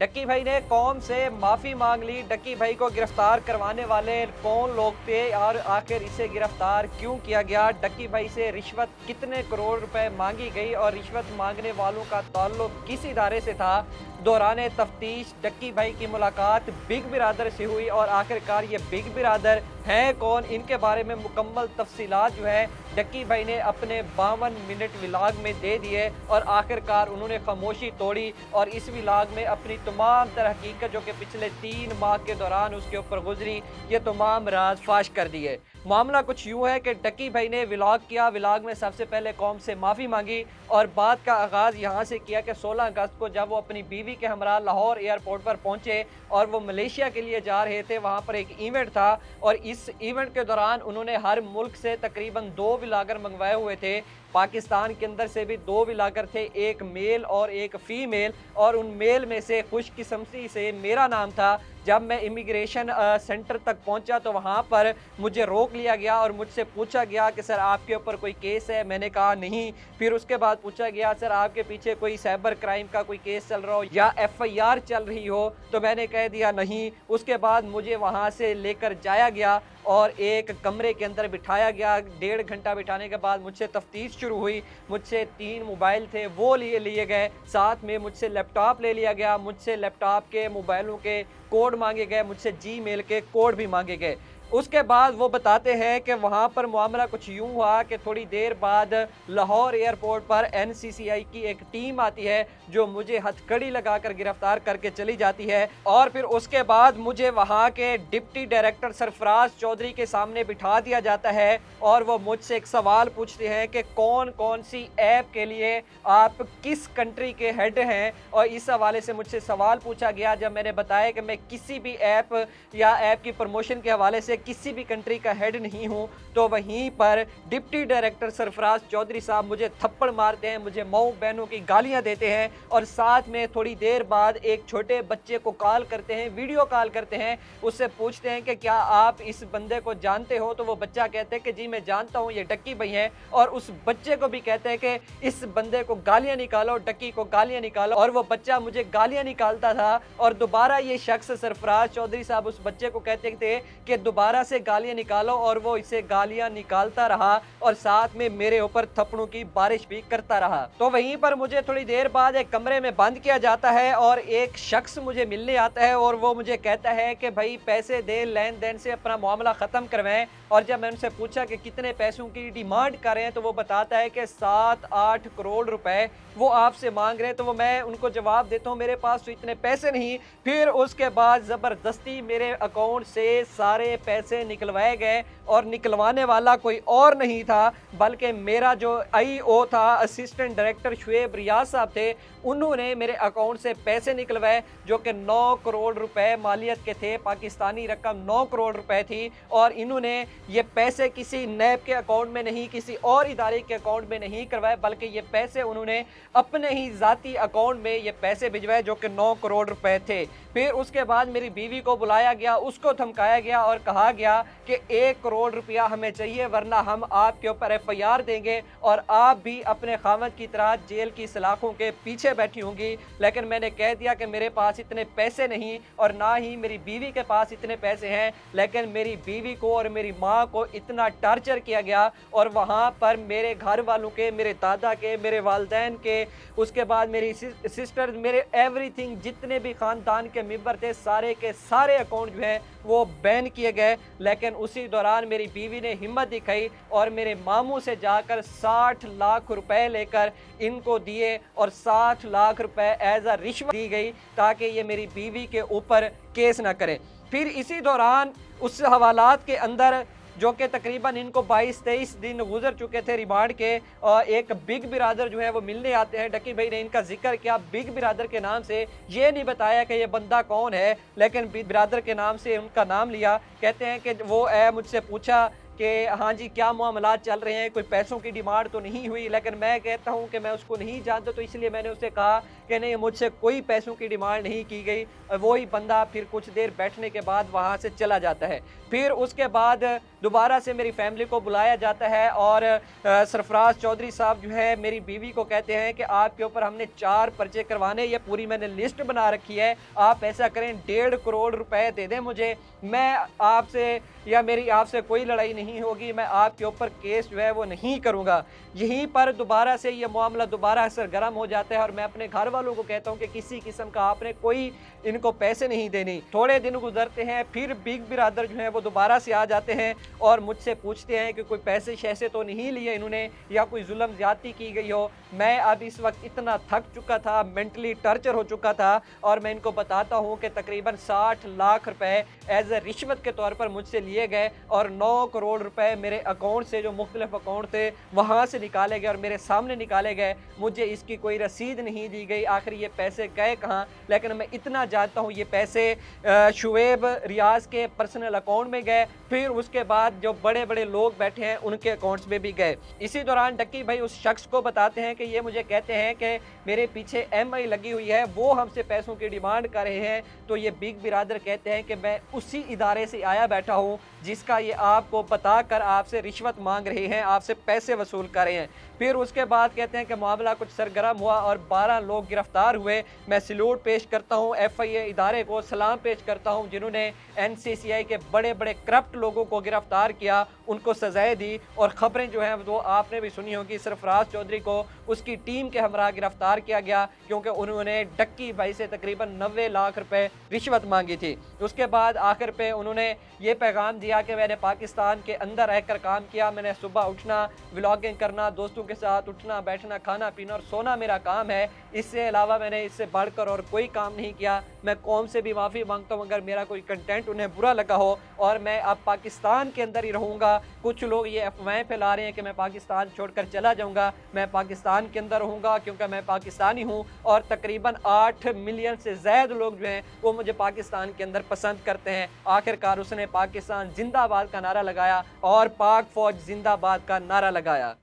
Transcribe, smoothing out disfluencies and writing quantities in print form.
Ducky भाई ने कौम से माफ़ी मांग ली। डक्की भाई को गिरफ्तार करवाने वाले कौन लोग थे और आखिर इसे गिरफ्तार क्यों किया गया? डक्की भाई से रिश्वत कितने करोड़ रुपए मांगी गई और रिश्वत मांगने वालों का ताल्लुक किस इदारे से था? दौरान तफ्तीश डक्की भाई की मुलाकात बिग बिरादर से हुई और आखिरकार ये बिग बिरादर हैं कौन? इनके बारे में मुकम्मल तफसीलात जो है डक्की भाई ने अपने 52 मिनट व्लॉग में दे दिए और आखिरकार उन्होंने खामोशी तोड़ी और इस व्लॉग में अपनी तमाम तर हकीकत जो कि पिछले 3 माह के दौरान उसके ऊपर गुजरी, ये तमाम राज फाश कर दिए। मामला कुछ यूँ है कि डक्की भाई ने व्लॉग किया, व्लॉग में सबसे पहले कौम से माफ़ी मांगी और बात का आगाज़ यहाँ से किया कि 16 अगस्त को जब वो अपनी बीवी के हमरा लाहौर एयरपोर्ट पर पहुँचे और वो मलेशिया के लिए जा रहे थे, वहाँ पर एक इवेंट था और इस इवेंट के दौरान उन्होंने हर मुल्क से तकरीबन 2 व्लॉगर मंगवाए हुए थे। पाकिस्तान के अंदर से भी 2 व्लॉगर थे, एक मेल और एक फ़ीमेल, और उन मेल में से खुशकिस्मती से मेरा नाम था। जब मैं इमिग्रेशन सेंटर तक पहुंचा तो वहां पर मुझे रोक लिया गया और मुझसे पूछा गया कि सर आपके ऊपर कोई केस है? मैंने कहा नहीं। फिर उसके बाद पूछा गया सर आपके पीछे कोई साइबर क्राइम का कोई केस चल रहा हो या एफआईआर चल रही हो? तो मैंने कह दिया नहीं। उसके बाद मुझे वहां से लेकर जाया गया और एक कमरे के अंदर बिठाया गया। 1.5 घंटा बिठाने के बाद मुझसे तफ्तीश शुरू हुई। मुझसे 3 मोबाइल थे वो लिए गए, साथ में मुझसे लैपटॉप ले लिया गया। मुझसे लैपटॉप के मोबाइलों के कोड मांगे गए, मुझसे जीमेल के कोड भी मांगे गए। उसके बाद वो बताते हैं कि वहाँ पर मामला कुछ यूँ हुआ कि थोड़ी देर बाद लाहौर एयरपोर्ट पर एनसीसीआई की एक टीम आती है जो मुझे हथकड़ी लगाकर गिरफ्तार करके चली जाती है और फिर उसके बाद मुझे वहाँ के डिप्टी डायरेक्टर सरफराज चौधरी के सामने बिठा दिया जाता है और वो मुझसे एक सवाल पूछते हैं कि कौन कौन सी ऐप के लिए आप किस कंट्री के हेड हैं, और इस हवाले से मुझसे सवाल पूछा गया। जब मैंने बताया कि मैं किसी भी ऐप या ऐप की प्रमोशन के हवाले से किसी भी कंट्री का हेड नहीं हूं, तो वहीं पर डिप्टी डायरेक्टर सरफराज चौधरी साहब मुझे थप्पड़ मारते हैं, मुझे मऊ बहनों की गालियां देते हैं और साथ में थोड़ी देर बाद एक छोटे बच्चे को कॉल करते हैं, वीडियो कॉल करते हैं। उससे पूछते हैं कि क्या आप इस बंदे को जानते हो? तो वो बच्चा कहते हैं कि जी मैं जानता हूं, ये डक्की भाई हैं। और उस बच्चे को भी कहते हैं कि इस बंदे को गालियां निकालो, डक्की को गालियां निकालो। और वो बच्चा मुझे गालियां निकालता था और दोबारा ये शख्स सरफराज चौधरी साहब उस बच्चे को कहते थे कि दोबारा से गालियां निकालो, और वो इसे गालियां निकालता रहा और साथ में मेरे ऊपर थप्पड़ों की बारिश भी करता रहा। तो वहीं पर मुझे थोड़ी देर बाद एक कमरे में बंद किया जाता है और एक शख्स मुझे मिलने आता है और वो मुझे कहता है कि भाई पैसे दे, लेन देन से अपना मामला ख़त्म करवाएं। और जब मैं उनसे पूछा कि कितने पैसों की डिमांड कर रहे हैं तो वो बताता है कि 7-8 करोड़ रुपए वो आपसे मांग रहे हैं। तो वो मैं उनको जवाब देता हूँ मेरे पास तो इतने पैसे नहीं। फिर उसके बाद ज़बरदस्ती मेरे अकाउंट से सारे पैसे निकलवाए गए और निकलवाने वाला कोई और नहीं था बल्कि मेरा जो आईओ था, असिस्टेंट डायरेक्टर शुएब रियाज साहब थे। उन्होंने मेरे अकाउंट से पैसे निकलवाए जो कि 9 करोड़ रुपए मालियत के थे। पाकिस्तानी रकम 9 करोड़ रुपए थी और इन्होंने ये पैसे किसी नैब के अकाउंट में नहीं, किसी और इदारे के अकाउंट में नहीं करवाए, बल्कि ये पैसे उन्होंने अपने ही ज़ाती अकाउंट में ये पैसे भिजवाए जो कि 9 करोड़ रुपए थे। फिर उसके बाद मेरी बीवी को बुलाया गया, उसको धमकाया गया और कहा गया कि 1 करोड़ रुपया हमें चाहिए वरना हम आपके ऊपर एफआईआर देंगे और आप भी अपने खामद की तरह जेल की सलाखों के पीछे बैठी होंगी। लेकिन मैंने कह दिया कि मेरे पास इतने पैसे नहीं और ना ही मेरी बीवी के पास इतने पैसे हैं। लेकिन मेरी बीवी को और मेरी माँ को इतना टार्चर किया गया और वहाँ पर मेरे घर वालों के, मेरे दादा के, मेरे वालदैन के, उसके बाद मेरी सिस्टर, मेरे एवरीथिंग जितने भी ख़ानदान के मेंबर थे सारे के सारे अकाउंट जो हैं वो बैन किए गए। लेकिन उसी दौरान मेरी बीवी ने हिम्मत दिखाई और मेरे मामू से जाकर 60 लाख रुपए लेकर इनको दिए और 60 लाख रुपए एज अ रिश्वत दी गई ताकि ये मेरी बीवी के ऊपर केस ना करें। फिर इसी दौरान उस हवालात के अंदर जो कि तकरीबन इनको 22-23 दिन गुजर चुके थे रिमांड के, एक बिग बिरादर जो है वो मिलने आते हैं। डक्की भाई ने इनका जिक्र किया बिग बिरादर के नाम से, ये नहीं बताया कि ये बंदा कौन है, लेकिन बिग बिरादर के नाम से उनका नाम लिया। कहते हैं कि वो मुझसे पूछा कि हाँ जी, क्या मामलात चल रहे हैं, कोई पैसों की डिमांड तो नहीं हुई। लेकिन मैं कहता हूँ कि मैं उसको नहीं जानता, तो इसलिए मैंने उससे कहा कि नहीं, मुझसे कोई पैसों की डिमांड नहीं की गई। वही बंदा फिर कुछ देर बैठने के बाद वहाँ से चला जाता है। फिर उसके बाद दोबारा से मेरी फैमिली को बुलाया जाता है और सरफराज चौधरी साहब जो है मेरी बीवी को कहते हैं कि आपके ऊपर हमने 4 पर्चे करवाने, ये पूरी मैंने लिस्ट बना रखी है। आप ऐसा करें, 1.5 करोड़ रुपए दे दें मुझे, मैं आपसे या मेरी आपसे कोई लड़ाई नहीं होगी, मैं आपके ऊपर केस जो है वो नहीं करूँगा। यहीं पर दोबारा से ये मामला दोबारा सरगर्म हो जाता है और मैं अपने घर वालों को कहता हूँ कि किसी किस्म का आपने कोई इनको पैसे नहीं देने। थोड़े दिन गुज़रते हैं, फिर बिग बिरादर जो हैं वो दोबारा से आ जाते हैं और मुझसे पूछते हैं कि कोई पैसे-शैसे तो नहीं लिए इन्होंने या कोई ज़ुल्म ज़्यादती की गई हो। मैं अब इस वक़्त इतना थक चुका था, मेंटली टॉर्चर हो चुका था और मैं इनको बताता हूँ कि तकरीबन 60 लाख रुपए एज़ अ रिश्वत के तौर पर मुझसे लिए गए और 9 करोड़ रुपए मेरे अकाउंट से, जो मुख्तलिफ अकाउंट थे, वहाँ से निकाले गए और मेरे सामने निकाले गए। मुझे इसकी कोई रसीद नहीं दी गई, आखिर ये पैसे गए कहाँ? लेकिन मैं इतना जानता हूँ, ये पैसे शुएब रियाज़ के पर्सनल अकाउंट में गए, फिर उसके बाद जो बड़े-बड़े लोग बैठे हैं उनके अकाउंट्स में भी गए। इसी दौरान डक्की भाई उस शख्स को बताते हैं कि ये मुझे कहते हैं कि मेरे पीछे एमआई लगी हुई है, वो हमसे पैसों की डिमांड कर रहे हैं। तो ये बिग बिरादर कहते हैं कि मैं उसी इदारे से आया बैठा हूँ जिसका ये आपको बताकर आपसे रिश्वत मांग रहे हैं, आपसे पैसे वसूल कर रहे हैं। फिर उसके बाद कहते हैं कि मामला कुछ सरगर्म हुआ और 12 लोग गिरफ्तार हुए। मैं सैल्यूट पेश करता हूँ एफआईए इदारे को, सलाम पेश करता हूँ जिन्होंने एनसीसीआई के बड़े-बड़े करप्ट लोगों को गिरफ्तार किया, उनको सजाएँ दी। और खबरें जो हैं वो आपने भी सुनी होंगी, सरफराज चौधरी को उसकी टीम के हमरा गिरफ्तार किया गया क्योंकि उन्होंने डक्की भाई से तकरीबन 90 लाख रुपए रिश्वत मांगी थी। उसके बाद आखिर पे उन्होंने ये पैगाम दिया कि मैंने पाकिस्तान के अंदर रहकर काम किया, मैंने सुबह उठना, व्लॉगिंग करना, दोस्तों के साथ उठना बैठना, खाना पीना और सोना मेरा काम है। इससे अलावा मैंने इससे बढ़कर और कोई काम नहीं किया। मैं कौम से भी माफ़ी मांगता हूँ अगर मेरा कोई कंटेंट उन्हें बुरा लगा हो और मैं अब पाकिस्तान के अंदर ही रहूँगा। कुछ लोग ये अफवाहें फैला रहे हैं कि मैं पाकिस्तान छोड़कर चला जाऊँगा, मैं पाकिस्तान के अंदर रहूँगा क्योंकि मैं पाकिस्तानी हूँ और तकरीबन 8 मिलियन से ज़्यादा लोग जो हैं वो मुझे पाकिस्तान के अंदर पसंद करते हैं। आखिरकार उसने पाकिस्तान जिंदाबाद का नारा लगाया और पाक फ़ौज जिंदाबाद का नारा लगाया।